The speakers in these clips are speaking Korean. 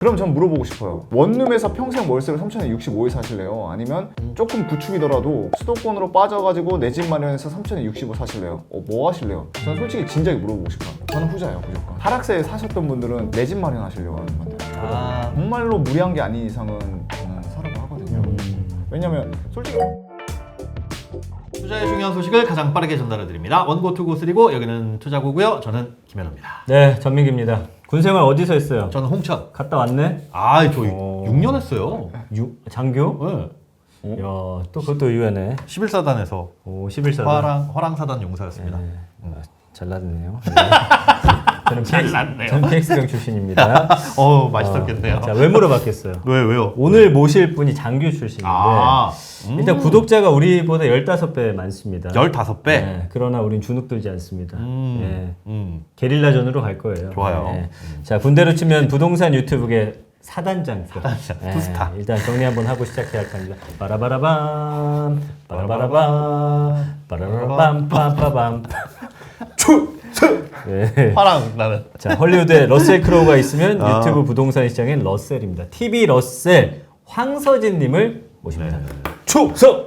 그럼 전 물어보고 싶어요. 원룸에서 평생 월세를 3,065에 사실래요? 아니면 조금 구축이더라도 수도권으로 빠져가지고 내 집 마련해서 3,065 사실래요? 뭐 하실래요? 저는 솔직히 진작에 물어보고 싶어요. 저는 후자예요, 무조건. 하락세에 사셨던 분들은 내 집 마련하시려고 하는 건데 정말로 무리한 게 아닌 이상은 저는 사라고 하거든요. 왜냐면 솔직히 투자의 중요한 소식을 가장 빠르게 전달해드립니다. 원고 투고 쓰리고 여기는 투자고고요. 저는 김현우입니다. 네, 전민기입니다. 군생활 어디서 했어요? 저는 홍천. 갔다 왔네? 저 6년 했어요. 장교? 네. 야, 또 그것도 의외네. 11사단에서 오, 11사단. 화랑사단 용사였습니다. 잘났네요. 잘났네요. 저는 PX병 출신입니다. 맛있었겠네요. 자, 왜 물어봤겠어요? 왜요? 오늘 모실 분이 장교 출신인데 일단 구독자가 우리보다 15배 많습니다. 15배? 네, 그러나 우린 주눅들지 않습니다. 네. 게릴라전으로 갈 거예요. 좋아요. 네. 자, 군대로 치면 부동산 유튜브계 사단장급. 투스타. 일단 정리 한번 하고 시작해야 할 겁니다. 빠라바라밤, 빠라바라밤, 빠라바라밤, 빰빠밤. 네. 화랑 나는. 자, 헐리우드에 러셀 크로우가 있으면 유튜브 부동산 시장엔 러셀입니다. TV 러셀 황서진님을 모십니다. 충성!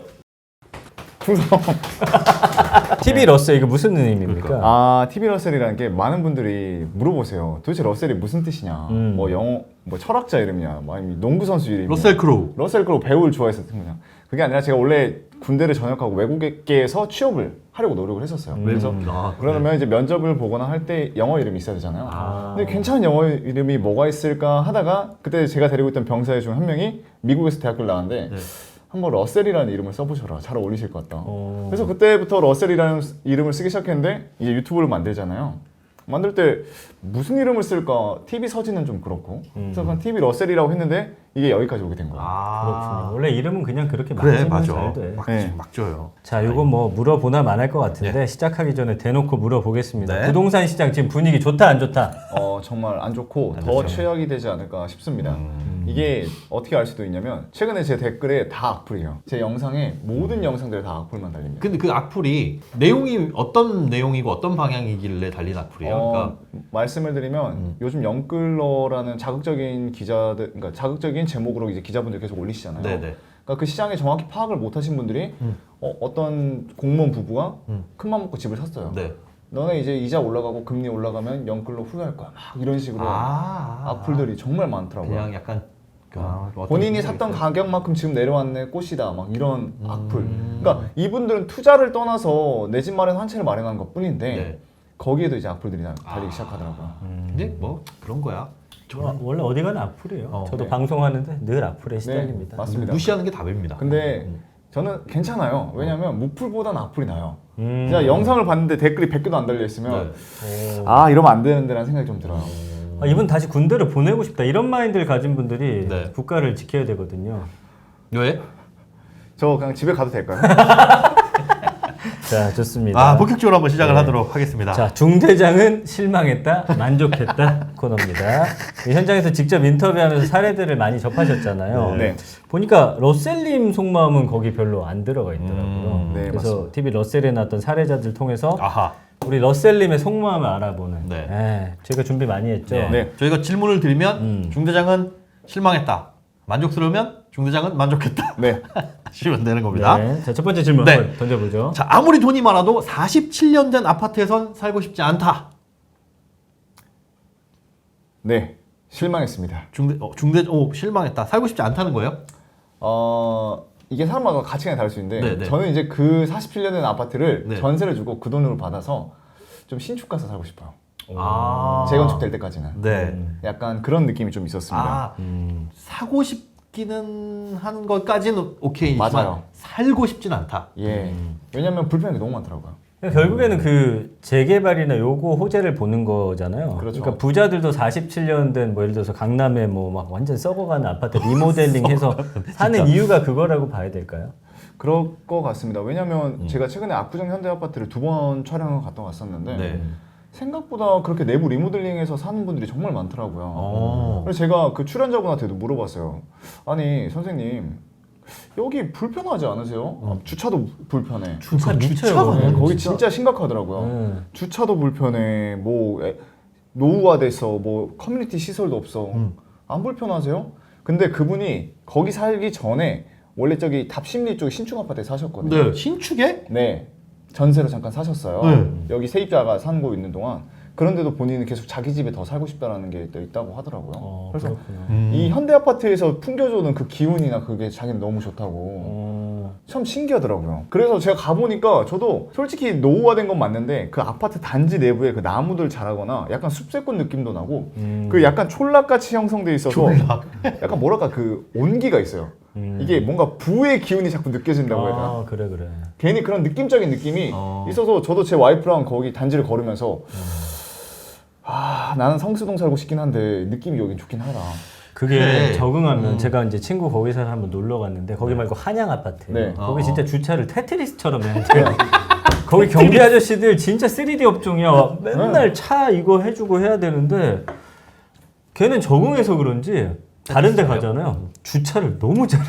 TV 러셀 이거 무슨 의미입니까? TV 러셀이라는 게 많은 분들이 물어보세요. 도대체 러셀이 무슨 뜻이냐? 뭐 영어, 뭐 철학자 이름이냐? 뭐 아니면 농구 선수 이름이냐? 러셀 크로우. 러셀 크로우 배우를 좋아했었던 거냐? 그게 아니라 제가 원래 군대를 전역하고 외국계에서 취업을 하려고 노력을 했었어요. 그래서 그러면 이제 면접을 보거나 할 때 영어 이름이 있어야 되잖아요. 근데 괜찮은 영어 이름이 뭐가 있을까 하다가 그때 제가 데리고 있던 병사 중 한 명이 미국에서 대학교를 나왔는데 한번 러셀이라는 이름을 써보셔라. 잘 어울리실 것 같다. 그래서 그때부터 러셀이라는 이름을 쓰기 시작했는데 이제 유튜브를 만들잖아요. 만들 때 무슨 이름을 쓸까? TV 서진은 좀 그렇고 그래서 그냥 TV 러셀이라고 했는데 이게 여기까지 오게 된 거예요. 그렇군요. 원래 이름은 그냥 그렇게 그래, 맞으면 맞아. 잘 돼. 막 줘요. 자, 요건 뭐 물어보나 만할 것 같은데 시작하기 전에 대놓고 물어보겠습니다. 네. 부동산 시장 지금 분위기 좋다 안 좋다? 정말 안 좋고 더 최악이 되지 않을까 싶습니다. 이게 어떻게 알 수도 있냐면 최근에 제 댓글에 다 악플이에요. 제 영상에 모든 영상들에 다 악플만 달립니다. 근데 그 악플이 내용이 어떤 내용이고 어떤 방향이길래 달린 악플이에요? 그러니까 말씀을 드리면 요즘 영끌러라는 자극적인 기자들, 그러니까 자극적인 제목으로 이제 기자분들 계속 올리시잖아요. 네네. 그러니까 그 시장에 정확히 파악을 못하신 분들이 어떤 공무원 부부가 큰맘 먹고 집을 샀어요. 네. 너네 이제 이자 올라가고 금리 올라가면 영끌로 후회할 거야. 막 이런 식으로 악플들이 정말 많더라고요. 그냥 약간 본인이 샀던 가격만큼 지금 내려왔네 꽃이다 막 이런 악플. 그러니까 이분들은 투자를 떠나서 내 집 마련 한 채를 마련한 것 뿐인데 네. 거기에도 이제 악플들이 달리기 시작하더라고요. 근데 뭐 그런 거야. 원래 어디 가나 악플이에요. 저도 네. 방송하는데 늘 악플에 시달립니다. 맞습니다. 무시하는 게 답입니다. 근데 저는 괜찮아요. 왜냐면 무플보다는 악플이 나요. 제가 영상을 봤는데 댓글이 100개도 안 달려있으면 이러면 안 되는데 라는 생각이 좀 들어요. 이분 다시 군대를 보내고 싶다 이런 마인드를 가진 분들이 네. 국가를 지켜야 되거든요. 왜? 저 그냥 집에 가도 될까요? 자, 좋습니다. 본격적으로 한번 시작을 하도록 하겠습니다. 자, 중대장은 실망했다, 만족했다 코너입니다. 현장에서 직접 인터뷰하면서 사례들을 많이 접하셨잖아요. 네. 보니까 러셀님 속마음은 거기 별로 안 들어가 있더라고요. 네, 그래서 맞습니다. TV 러셀에 나왔던 사례자들 통해서 아하. 우리 러셀님의 속마음을 알아보는. 네. 저희가 준비 많이 했죠. 네. 저희가 질문을 드리면 중대장은 실망했다. 만족스러우면 중대장은 만족했다. 네. 하시면 되는 겁니다. 네. 자, 첫 번째 질문 네. 한번 던져보죠. 자, 아무리 돈이 많아도 47년 된 아파트에선 살고 싶지 않다. 네. 실망했습니다. 실망했다. 살고 싶지 않다는 거예요? 이게 사람마다 가치관이 다를 수 있는데 네네. 저는 이제 그 47년 된 아파트를 네. 전세를 주고 그 돈으로 받아서 좀 신축 가서 살고 싶어요. 아. 재건축 될 때까지는. 네. 약간 그런 느낌이 좀 있었습니다. 사고 싶기는 한 것까지는 오케이지만 맞아요. 살고 싶진 않다. 예. 왜냐면 불편한 게 너무 많더라고요. 결국에는 그 재개발이나 요거 호재를 보는 거잖아요. 그렇죠. 그러니까 부자들도 47년 된 뭐 예를 들어서 강남에 뭐 막 완전 썩어가는 아파트 리모델링해서 사는 이유가 그거라고 봐야 될까요? 그럴 것 같습니다. 왜냐면 제가 최근에 압구정 현대아파트를 2번 촬영을 갔다 왔었는데 네. 생각보다 그렇게 내부 리모델링해서 사는 분들이 정말 많더라고요. 그래서 제가 그 출연자분한테도 물어봤어요. 아니 선생님 여기 불편하지 않으세요? 주차도 불편해. 주차가 거기 진짜 심각하더라고요. 주차도 불편해. 뭐 노후화돼서 뭐 커뮤니티 시설도 없어. 안 불편하세요? 근데 그분이 거기 살기 전에 원래 저기 답심리 쪽 신축 아파트에 사셨거든요. 네. 신축에? 네. 전세로 잠깐 사셨어요. 네. 여기 세입자가 산 거 있는 동안. 그런데도 본인은 계속 자기 집에 더 살고 싶다라는 게 또 있다고 하더라고요. 그래서 그렇구나. 이 현대 아파트에서 풍겨주는 그 기운이나 그게 자기는 너무 좋다고. 참 신기하더라고요. 그래서 제가 가보니까 저도 솔직히 노후화된 건 맞는데 그 아파트 단지 내부에 그 나무들 자라거나 약간 숲세권 느낌도 나고 그 약간 촌락같이 형성돼 있어서 촌락. 약간 뭐랄까 그 온기가 있어요. 이게 뭔가 부의 기운이 자꾸 느껴진다고 해야 되나? 아, 그래. 괜히 그런 느낌적인 느낌이 있어서 저도 제 와이프랑 거기 단지를 걸으면서 아 나는 성수동 살고 싶긴 한데 느낌이 여긴 좋긴 하다. 그게 그래. 적응하면 제가 이제 친구 거기서 한번 놀러 갔는데 거기 말고 한양 아파트. 네. 거기 진짜 주차를 테트리스처럼 해야 돼. 거기 경비 아저씨들 진짜 3D 업종이야. 맨날 차 이거 해주고 해야 되는데 걔는 적응해서 그런지 다른 데 가잖아요. 주차를 너무 잘해.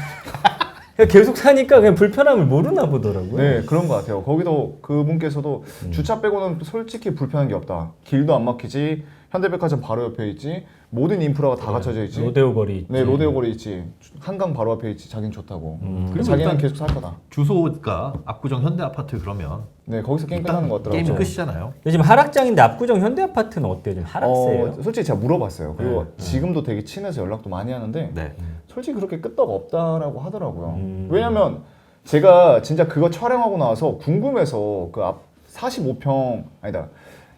그냥 계속 사니까 그냥 불편함을 모르나 보더라고요. 네 그런 것 같아요. 거기도 그분께서도 주차 빼고는 솔직히 불편한 게 없다. 길도 안 막히지. 현대백화점 바로 옆에 있지. 모든 인프라가 다 갖춰져 있지. 로데오 거리 있지. 네 로데오 거리 있지. 한강 바로 앞에 있지. 자기는 좋다고. 그리고 자기는 일단 계속 살 거다. 주소가 압구정 현대 아파트 그러면 네 거기서 게임 끝나는 것 같더라고요. 게임 끝이잖아요. 근데 지금 하락장인데 압구정 현대 아파트는 어때요? 지금 하락세예요? 솔직히 제가 물어봤어요. 그리고 지금도 되게 친해서 연락도 많이 하는데 네. 솔직히 그렇게 끄떡 없다라고 하더라고요. 왜냐면 제가 진짜 그거 촬영하고 나서 궁금해서 그 앞 45평 아니다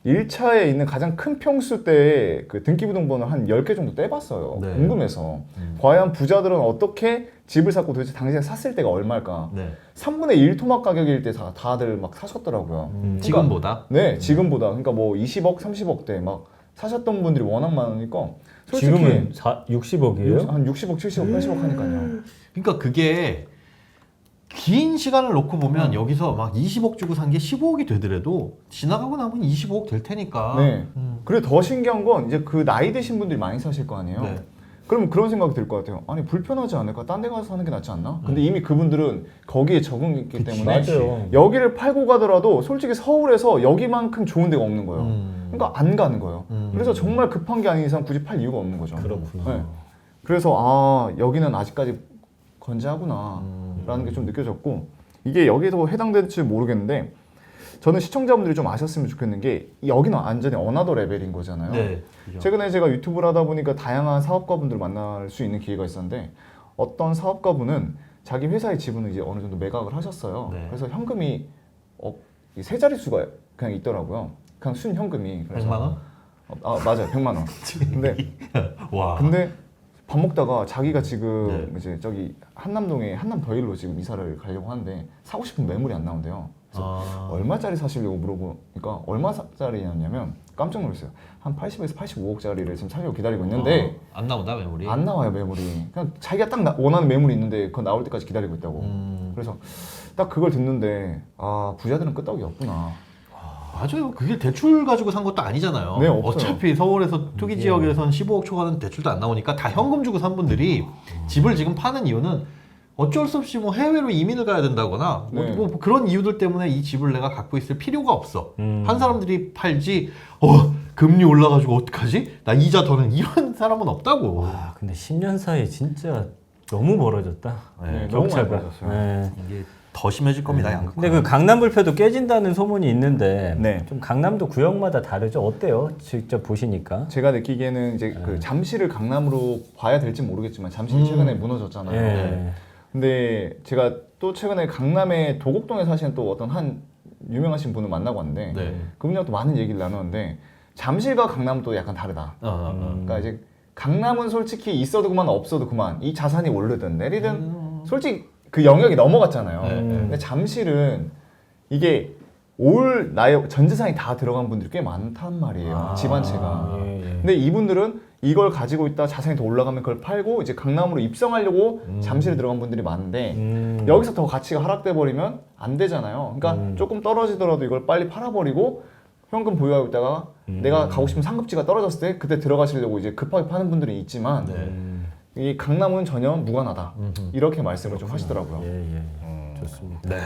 1차에 있는 가장 큰 평수 때 그 등기부등본을 한 10개 정도 떼봤어요. 네. 궁금해서 과연 부자들은 어떻게 집을 샀고 도대체 당시에 샀을 때가 얼마일까? 네. 3분의 1 토막 가격일 때 다들 막 사셨더라고요. 그러니까 지금보다? 네, 지금보다. 그러니까 뭐 20억, 30억대 막 사셨던 분들이 워낙 많으니까 솔직히 지금은 60억이에요? 한 60억, 70억, 80억 하니까요. 그러니까 그게 긴 시간을 놓고 보면 여기서 막 20억 주고 산 게 15억이 되더라도 지나가고 나면 25억 될 테니까. 네. 그리고 더 신기한 건 이제 그 나이 드신 분들이 많이 사실 거 아니에요. 네. 그러면 그런 생각이 들 것 같아요. 아니 불편하지 않을까? 딴 데 가서 사는 게 낫지 않나? 근데 이미 그분들은 거기에 적응했기 때문에 맞아요. 여기를 팔고 가더라도 솔직히 서울에서 여기만큼 좋은 데가 없는 거예요. 그러니까 안 가는 거예요. 그래서 정말 급한 게 아닌 이상 굳이 팔 이유가 없는 거죠. 그렇구나. 네. 그래서 아 여기는 아직까지 건재하구나 라는 게 좀 느껴졌고 이게 여기서 해당될지 모르겠는데 저는 시청자분들이 좀 아셨으면 좋겠는 게 여기는 완전히 어나더 레벨인 거잖아요. 네. 그죠. 최근에 제가 유튜브를 하다 보니까 다양한 사업가분들 만날 수 있는 기회가 있었는데 어떤 사업가분은 자기 회사의 지분을 이제 어느 정도 매각을 하셨어요. 네. 그래서 현금이 세 자릿수가 그냥 있더라고요. 그냥 순현금이. 그래서 100만 원? 아 맞아요, 100만 원. 근데 와. 밥 먹다가 자기가 지금 네. 이제 저기 한남동에 한남더일로 지금 이사를 가려고 하는데 사고 싶은 매물이 안 나온대요. 그래서 얼마짜리 사시려고 물어보니까 얼마짜리냐면 깜짝 놀랐어요. 한 80에서 85억짜리를 지금 사려고 기다리고 있는데 안 나온다 매물이. 안 나와요 매물이. 그냥 자기가 딱 원하는 매물이 있는데 그거 나올 때까지 기다리고 있다고. 그래서 딱 그걸 듣는데 아 부자들은 끄떡이 없구나. 맞아요. 그게 대출 가지고 산 것도 아니잖아요. 네, 없어요. 어차피 서울에서 투기 지역에선 15억 초과는 대출도 안 나오니까 다 현금 주고 산 분들이 집을 지금 파는 이유는 어쩔 수 없이 뭐 해외로 이민을 가야 된다거나 네. 뭐 그런 이유들 때문에 이 집을 내가 갖고 있을 필요가 없어. 한 사람들이 팔지 금리 올라가지고 어떡하지? 나 이자 더는 이런 사람은 없다고. 와, 근데 10년 사이에 진짜 너무 멀어졌다. 네, 너무 많이 격차가. 벌어졌어요. 네. 이게 더 심해질 겁니다. 양극화. 근데 그 강남 불패도 깨진다는 소문이 있는데 네. 좀 강남도 구역마다 다르죠? 어때요? 직접 보시니까. 제가 느끼기에는 이제 그 잠실을 강남으로 봐야 될지 모르겠지만 잠실이 최근에 무너졌잖아요. 예. 근데 제가 또 최근에 강남의 도곡동에 사시는 또 어떤 한 유명하신 분을 만나고 왔는데 네. 그분이랑 또 많은 얘기를 나눴는데 잠실과 강남은 또 약간 다르다. 그러니까 이제 강남은 솔직히 있어도 그만 없어도 그만 이 자산이 오르든 내리든 솔직히 그 영역이 넘어갔잖아요. 근데 잠실은 이게 올 나의 전 재산이 다 들어간 분들이 꽤 많단 말이에요. 집 한 채가. 근데 이분들은 이걸 가지고 있다 자산이 더 올라가면 그걸 팔고 이제 강남으로 입성하려고 잠실에 들어간 분들이 많은데 여기서 더 가치가 하락돼 버리면 안 되잖아요. 그러니까 조금 떨어지더라도 이걸 빨리 팔아버리고 현금 보유하고 있다가 내가 가고 싶은 상급지가 떨어졌을 때 그때 들어가시려고 이제 급하게 파는 분들이 있지만 이 강남은 전혀 무관하다 이렇게 말씀을 좀 하시더라고요. 예, 예. 좋습니다. 네.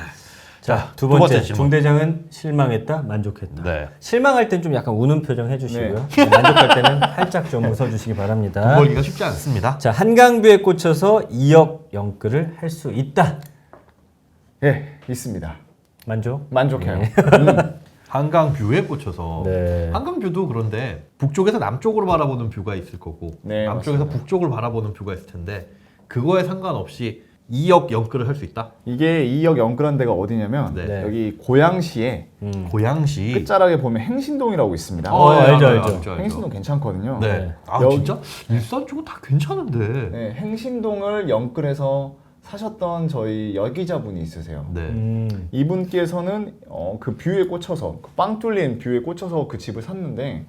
자, 두 번째 중대장은 실망했다, 만족했다. 네. 실망할 땐 좀 약간 우는 표정 해주시고요. 만족할 때는 활짝 좀 웃어주시기 바랍니다. 벌기가 쉽지 않습니다. 자, 한강뷰에 꽂혀서 2억 영끌을 할 수 있다. 예, 있습니다. 만족해요. 네. 한강뷰에 꽂혀서 네. 한강뷰도 그런데 북쪽에서 남쪽으로 바라보는 뷰가 있을 거고 네, 남쪽에서 맞습니다. 북쪽을 바라보는 뷰가 있을 텐데 그거에 상관없이 2억 영끌을 할 수 있다. 이게 2억 영끌한 데가 어디냐면 네. 여기 고양시에 고양시 끝자락에 보면 행신동이라고 있습니다. 알죠. 행신동 괜찮거든요. 네. 아 여기- 진짜 일산 쪽은 다 괜찮은데. 네, 행신동을 영끌해서 사셨던 저희 여기자분이 있으세요. 네. 이분께서는 그 뷰에 꽂혀서 그 빵 뚫린 뷰에 꽂혀서 그 집을 샀는데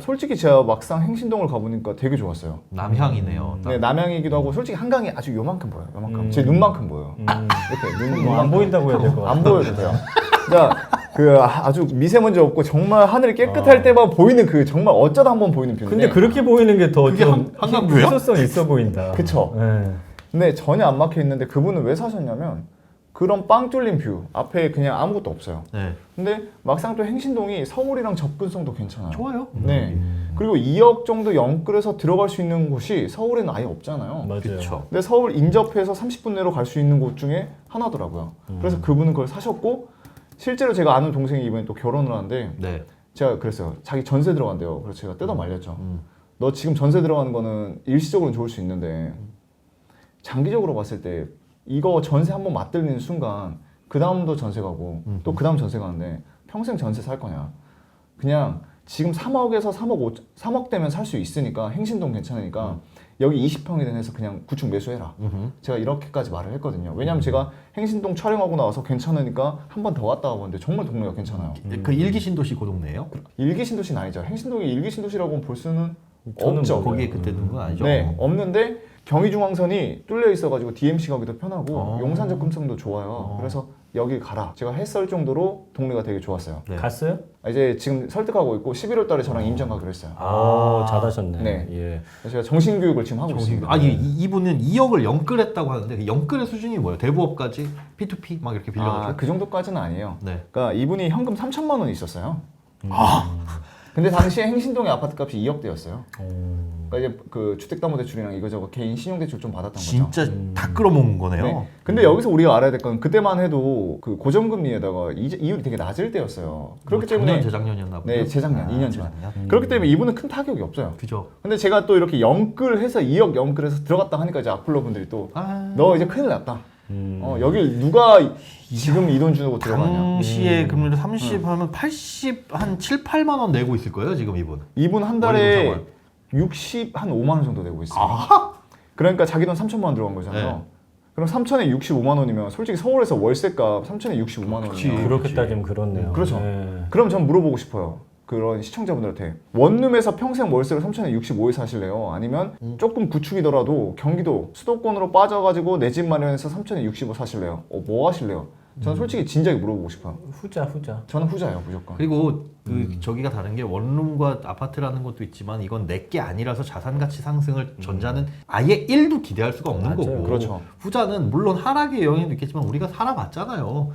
솔직히 제가 막상 행신동을 가보니까 되게 좋았어요. 남향이네요. 네, 남향이기도 하고 솔직히 한강이 아주 요만큼 보여요. 요만큼. 제 눈만큼 보여요. 이렇게 눈 안 보인다고 해야 될 것 같아요. 안 보여도 돼요. 진짜 그 아주 미세먼지 없고 정말 하늘이 깨끗할 때만 보이는 그 정말 어쩌다 한번 보이는 뷰인데. 근데 그렇게 보이는 게 더 그게 좀 한강뷰예요? 희소성 있어 보인다. 그쵸. 네. 근데 전혀 안 막혀 있는데 그분은 왜 사셨냐면 그런 빵 뚫린 뷰 앞에 그냥 아무것도 없어요. 네. 근데 막상 또 행신동이 서울이랑 접근성도 괜찮아요. 좋아요. 네. 그리고 2억 정도 영끌해서 들어갈 수 있는 곳이 서울에는 아예 없잖아요. 맞아요. 그렇죠. 근데 서울 인접해서 30분 내로 갈 수 있는 곳 중에 하나더라고요. 그래서 그분은 그걸 사셨고 실제로 제가 아는 동생이 이번에 또 결혼을 하는데 네. 제가 그랬어요. 자기 전세 들어간대요. 그래서 제가 뜯어 말렸죠. 너 지금 전세 들어가는 거는 일시적으로는 좋을 수 있는데 장기적으로 봤을 때 이거 전세 한번 맞들리는 순간 그 다음도 전세 가고 또 그 다음 전세 가는데 평생 전세 살 거냐. 그냥 지금 3억에서 3억 되면 살 수 있으니까 행신동 괜찮으니까 여기 20평에 대해서 그냥 구축 매수해라. 제가 이렇게까지 말을 했거든요. 왜냐면 제가 행신동 촬영하고 나와서 괜찮으니까 한 번 더 갔다 와봤는데 정말 동네가 괜찮아요. 그 일기 신도시 그 동네예요? 일기 신도시는 아니죠. 행신동이 일기 신도시라고 볼 수는 저는 없죠. 거기에 그때 둔 건 아니죠? 네, 없는데 경의중앙선이 뚫려 있어가지고 DMC 가기도 편하고 아. 용산 접근성도 좋아요. 그래서 여기 가라. 제가 했을 정도로 동네가 되게 좋았어요. 네. 갔어요? 이제 지금 설득하고 있고 11월 달에 저랑 임장 가기로 했어요. 잘하셨네. 네. 예. 그래서 제가 정신교육을 지금 하고 있습니다. 아니 이분은 2억을 영끌했다고 하는데 그 영끌의 수준이 뭐예요? 대부업까지 P2P 막 이렇게 빌려가지고. 그 정도까지는 아니에요. 네. 그러니까 이분이 현금 3천만 원 있었어요. 근데 당시에 행신동의 아파트 값이 2억대였어요. 그러니까 이제 그 주택담보대출이랑 이거저거 개인 신용대출 좀 받았던 거죠. 진짜 다 끌어모은 거네요. 네. 근데 여기서 우리가 알아야 될 건 그때만 해도 그 고정금리에다가 이율이 되게 낮을 때였어요. 그렇기 때문에 작년 재작년이었나 보네요. 네, 재작년 2년 전. 재작년. 그렇기 때문에 이분은 큰 타격이 없어요. 그죠. 근데 제가 또 이렇게 영끌해서 2억 영끌해서 들어갔다 하니까 이제 악플러 분들이 또 너 이제 큰일 났다. 여길 누가 지금 이 돈 주고 들어가냐. 당시에 금리를 30 하면 80 한 7, 8만 원 내고 있을 거예요, 지금 이분. 이분 한 달에 60 한 5만 원 정도 내고 있어요. 그러니까 자기 돈 3천만 원 들어간 거잖아요. 네. 그럼 3천에 65만 원이면 솔직히 서울에서 월세값 3천에 65만 그치. 원이면 그렇게 따지면 그렇네요. 그렇죠. 예. 그럼 전 물어보고 싶어요. 그런 시청자분들한테 원룸에서 평생 월세를 3천에 65에 사실래요? 아니면 조금 구축이더라도 경기도 수도권으로 빠져가지고 내 집 마련해서 3천에 65 사실래요? 뭐 하실래요? 저는 솔직히 진작에 물어보고 싶어요. 후자. 저는 후자예요, 무조건. 그리고 그 저기가 다른 게 원룸과 아파트라는 것도 있지만 이건 내게 아니라서 자산 가치 상승을 전자는 아예 1도 기대할 수가 없는 맞아요. 거고 그렇죠. 후자는 물론 하락의 영향도 있겠지만 우리가 살아봤잖아요.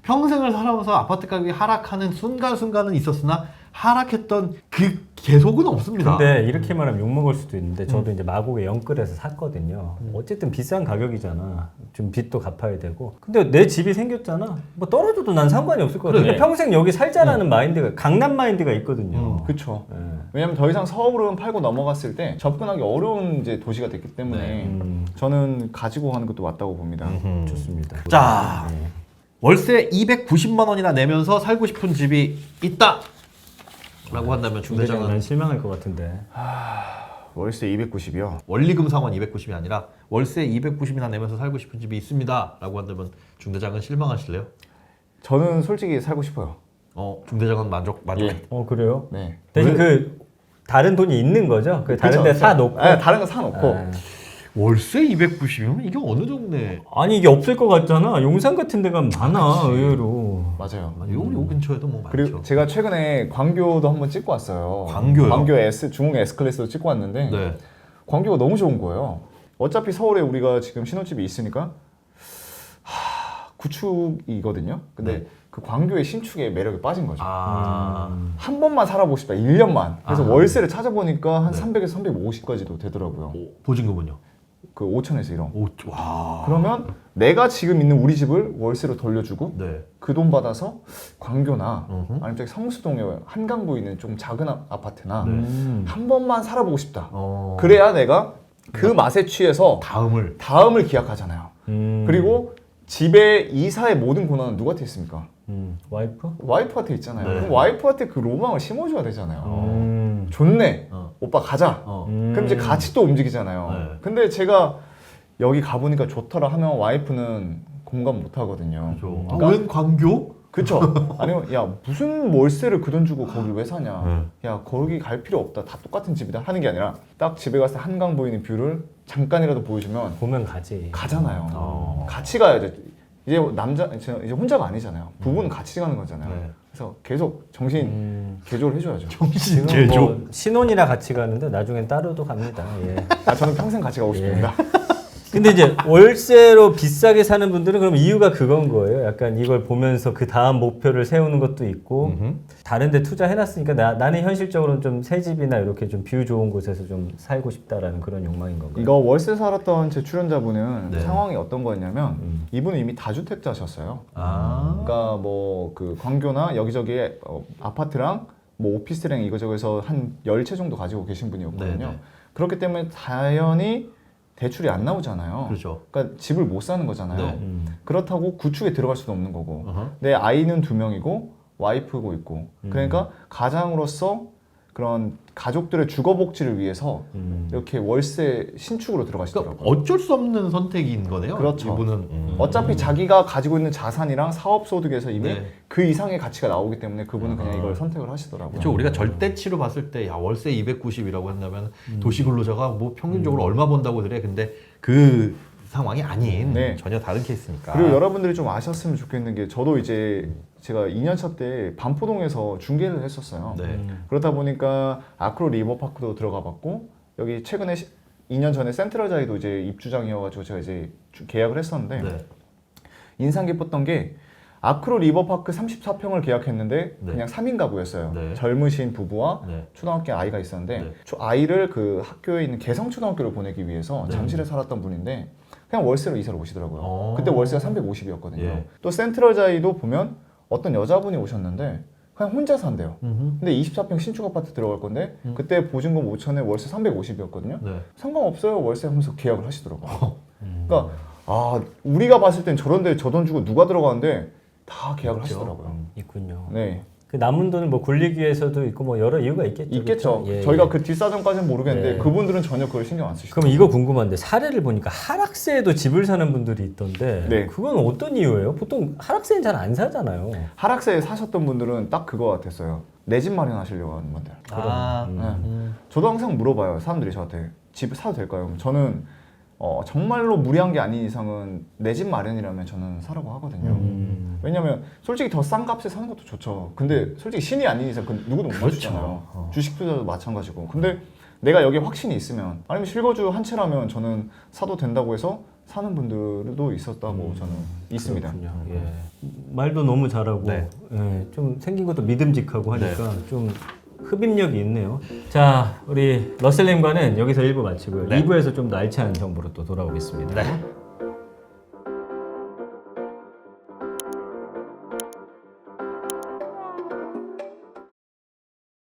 평생을 살아와서 아파트 가격이 하락하는 순간순간은 있었으나 하락했던 그 계속은 없습니다. 근데 이렇게 말하면 욕먹을 수도 있는데 저도 이제 마곡에 영끌해서 샀거든요. 어쨌든 비싼 가격이잖아. 좀 빚도 갚아야 되고. 근데 내 집이 생겼잖아. 뭐 떨어져도 난 상관이 없을 것 같아. 그래. 평생 여기 살자라는 마인드가 강남 마인드가 있거든요. 그렇죠. 예. 왜냐면 더 이상 서울은 팔고 넘어갔을 때 접근하기 어려운 이제 도시가 됐기 때문에 저는 가지고 가는 것도 맞다고 봅니다. 좋습니다. 자, 네. 월세 290만 원이나 내면서 살고 싶은 집이 있다. 라고 한다면 중대장은 중대장은 실망할 것 같은데. 월세 290이요. 원리금 상환 290이 아니라 월세 290이나 내면서 살고 싶은 집이 있습니다. 라고 한다면 중대장은 실망하실래요? 저는 솔직히 살고 싶어요. 중대장은 만족해. 그래요? 네. 대신 그 다른 돈이 있는 거죠? 그 다른 데 그쵸. 사놓고. 네, 다른 거 사놓고. 아. 월세 290이면 이게 어느 동네? 아니 이게 없을 것 같잖아. 용산 같은 데가 많아 의외로. 맞아요. 요 근처에도 뭐 많죠. 그리고 제가 최근에 광교도 한번 찍고 왔어요. 광교요? 광교 중흥 S클래스도 찍고 왔는데 네. 광교가 너무 좋은 거예요. 어차피 서울에 우리가 지금 신혼집이 있으니까 구축이거든요. 근데 네. 그 광교의 신축에 매력에 빠진 거죠. 한 번만 살아보고 싶다. 1년만. 그래서 월세를 찾아보니까 한 네. 300에서 350까지도 되더라고요. 보증금은요? 그 5천에서 1억. 와. 그러면 내가 지금 있는 우리 집을 월세로 돌려주고 네. 그 돈 받아서 광교나 음흠. 아니면 저기 성수동에 한강구 있는 좀 작은 아파트나 음. 한 번만 살아보고 싶다. 어. 그래야 내가 그 맛에 취해서 다음을 기약하잖아요. 그리고 집에 이사의 모든 권한은 누구한테 있습니까? 와이프? 와이프한테 있잖아요. 네. 그럼 와이프한테 그 로망을 심어줘야 되잖아요. 음. 좋네. 어. 오빠 가자. 그럼 이제 같이 또 움직이잖아요. 네. 근데 제가 여기 가보니까 좋더라 하면 와이프는 공감 못 하거든요. 그러니까 웬 광교? 그쵸? 아니면 야 무슨 월세를 그 돈 주고 거기 왜 사냐? 야 거기 갈 필요 없다. 다 똑같은 집이다 하는 게 아니라 딱 집에 가서 한강 보이는 뷰를 잠깐이라도 보여주면 보면 가지. 가잖아요. 같이 가야죠. 이제 이제 혼자가 아니잖아요. 부부는 같이 가는 거잖아요. 네. 그래서 계속 정신 개조를 해줘야죠. 정신 지금 뭐 신혼이나 같이 가는데 나중엔 따로도 갑니다. 예. 아 저는 평생 같이 가고 싶습니다. 근데 이제 월세로 비싸게 사는 분들은 그럼 이유가 그건 거예요. 약간 이걸 보면서 그 다음 목표를 세우는 것도 있고 다른 데 투자해놨으니까 나는 현실적으로는 좀 새 집이나 이렇게 좀 뷰 좋은 곳에서 좀 살고 싶다라는 그런 욕망인 건가요? 이거 월세 살았던 제 출연자분은 네. 상황이 어떤 거였냐면 이분은 이미 다주택자셨어요. 그러니까 뭐 그 광교나 여기저기에 아파트랑 뭐 오피스랑 이거저거에서 한 10채 정도 가지고 계신 분이었거든요. 네네. 그렇기 때문에 당연히 대출이 안 나오잖아요. 그렇죠. 그러니까 집을 못 사는 거잖아요. 네. 그렇다고 구축에 들어갈 수도 없는 거고 어허. 내 아이는 2명이고 와이프고 있고 그러니까 가장으로서 그런 가족들의 주거 복지를 위해서 이렇게 월세 신축으로 들어가시더라고요. 그러니까 어쩔 수 없는 선택인 거네요. 그렇죠. 이분은 어차피 자기가 가지고 있는 자산이랑 사업 소득에서 이미 네. 그 이상의 가치가 나오기 때문에 그분은 그냥 이걸 선택을 하시더라고요. 그렇죠. 우리가 절대치로 봤을 때 야 월세 290이라고 한다면 도시 근로자가 뭐 평균적으로 얼마 번다고 그래. 근데 그 상황이 아닌 네. 전혀 다른 케이스니까. 그리고 여러분들이 좀 아셨으면 좋겠는 게 저도 이제 제가 2년차 때 반포동에서 중개를 했었어요. 네. 그러다 보니까 아크로 리버파크도 들어가 봤고 여기 최근에 2년 전에 센트럴자이도 이제 입주장이어가지고 제가 이제 계약을 했었는데 네. 인상 깊었던 게 아크로 리버파크 34평을 계약했는데 네. 그냥 3인 가구였어요. 네. 젊으신 부부와 네. 초등학교 아이가 있었는데 네. 아이를 그 학교에 있는 개성초등학교를 보내기 위해서 네. 잠실에 살았던 분인데 그냥 월세로 이사를 오시더라고요. 오. 그때 월세가 350이었거든요. 예. 또 센트럴자이도 보면 어떤 여자분이 오셨는데 그냥 혼자 산대요. 근데 24평 신축 아파트 들어갈 건데 그때 보증금 5천에 월세 350이었거든요. 네. 상관없어요 월세 하면서 계약을 하시더라고요. 그러니까 우리가 봤을 땐 저런데 저 돈 주고 누가 들어가는데 다 계약을 그렇죠. 하시더라고요. 있군요. 네, 그 남은 돈을 뭐 굴리기 위해서도 있고 뭐 여러 이유가 있겠죠. 있겠죠. 그렇죠? 예, 저희가 예. 그 뒷사정까지는 모르겠는데 네. 그분들은 전혀 그걸 신경 안 쓰시죠. 그럼 이거 궁금한데 사례를 보니까 하락세에도 집을 사는 분들이 있던데 네. 그건 어떤 이유예요? 보통 하락세는 잘 안 사잖아요. 하락세에 사셨던 분들은 딱 그거 같았어요. 내 집 마련하시려고 하는 분들. 네. 저도 항상 물어봐요. 사람들이 저한테 집 사도 될까요? 그럼 저는 정말로 무리한 게 아닌 이상은 내 집 마련이라면 저는 사라고 하거든요. 왜냐면 솔직히 더 싼 값에 사는 것도 좋죠. 근데 솔직히 신이 아닌 이상 그 누구도 못 그렇죠. 맞추잖아요. 주식 투자도 마찬가지고. 근데 내가 여기에 확신이 있으면 아니면 실거주 한 채라면 저는 사도 된다고 해서 사는 분들도 있었다고 저는 있습니다. 그렇군요. 예. 말도 너무 잘하고 네. 예, 좀 생긴 것도 믿음직하고 하니까 좀 흡입력이 있네요. 자, 우리 러셀님과는 여기서 1부 마치고요. 네. 2부에서 좀 더 알찬 정보로 또 돌아오겠습니다. 네.